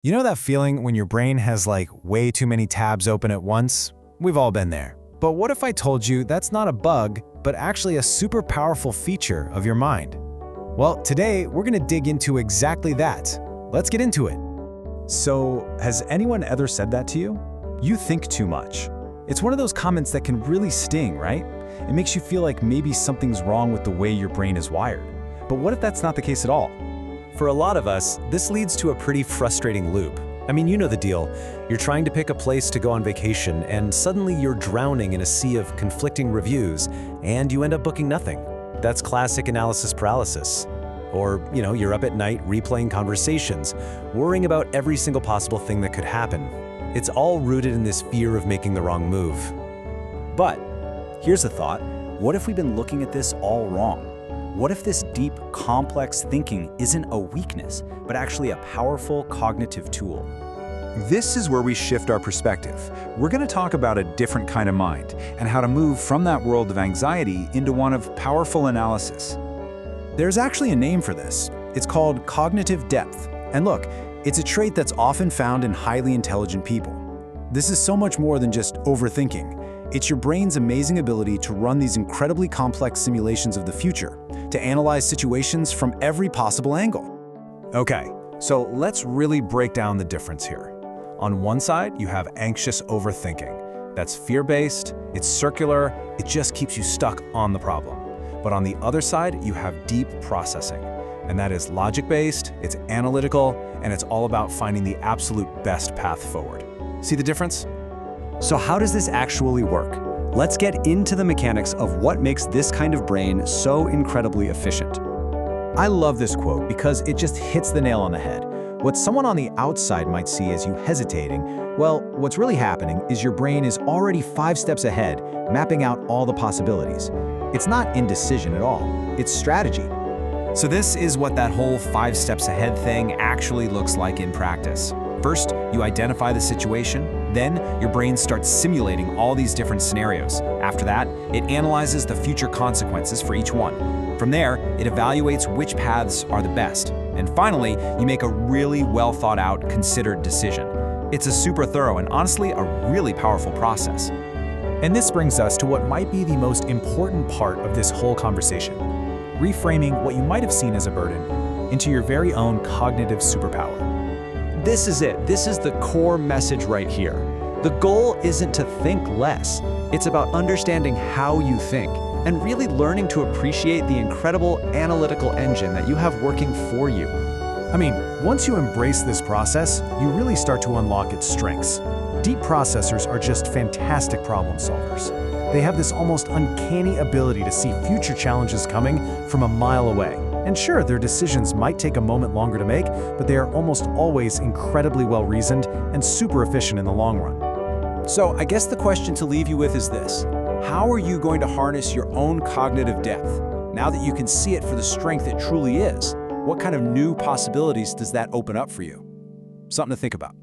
You know that feeling when your brain has way too many tabs open at once? We've all been there. But what if I told you that's not a bug, but actually a super powerful feature of your mind? Well, today we're going to dig into exactly that. Let's get into it. So, has anyone ever said that to you? You think too much. It's one of those comments that can really sting, right? It makes you feel like maybe something's wrong with the way your brain is wired. But what if that's not the case at all? For a lot of us, this leads to a pretty frustrating loop. I mean, you know the deal. You're trying to pick a place to go on vacation, and suddenly you're drowning in a sea of conflicting reviews, and you end up booking nothing. That's classic analysis paralysis. Or, you're up at night replaying conversations, worrying about every single possible thing that could happen. It's all rooted in this fear of making the wrong move. But here's the thought. What if we've been looking at this all wrong? What if this deep, complex thinking isn't a weakness, but actually a powerful cognitive tool? This is where we shift our perspective. We're going to talk about a different kind of mind and how to move from that world of anxiety into one of powerful analysis. There's actually a name for this. It's called cognitive depth. And look, it's a trait that's often found in highly intelligent people. This is so much more than just overthinking. It's your brain's amazing ability to run these incredibly complex simulations of the future, to analyze situations from every possible angle. Okay, so let's really break down the difference here. On one side, you have anxious overthinking. That's fear-based, it's circular, it just keeps you stuck on the problem. But on the other side, you have deep processing. And that is logic-based, it's analytical, and it's all about finding the absolute best path forward. See the difference? So how does this actually work? Let's get into the mechanics of what makes this kind of brain so incredibly efficient. I love this quote because it just hits the nail on the head. What someone on the outside might see as you hesitating, well, what's really happening is your brain is already 5 steps ahead, mapping out all the possibilities. It's not indecision at all, it's strategy. So this is what that whole 5 steps ahead thing actually looks like in practice. First, you identify the situation, then your brain starts simulating all these different scenarios. After that, it analyzes the future consequences for each one. From there, it evaluates which paths are the best. And finally, you make a really well thought out, considered decision. It's a super thorough and honestly a really powerful process. And this brings us to what might be the most important part of this whole conversation: reframing what you might have seen as a burden into your very own cognitive superpower. This is it. This is the core message right here. The goal isn't to think less. It's about understanding how you think and really learning to appreciate the incredible analytical engine that you have working for you. I mean, once you embrace this process, you really start to unlock its strengths. Deep processors are just fantastic problem solvers. They have this almost uncanny ability to see future challenges coming from a mile away. And sure, their decisions might take a moment longer to make, but they are almost always incredibly well-reasoned and super efficient in the long run. So I guess the question to leave you with is this: how are you going to harness your own cognitive depth? Now that you can see it for the strength it truly is, what kind of new possibilities does that open up for you? Something to think about.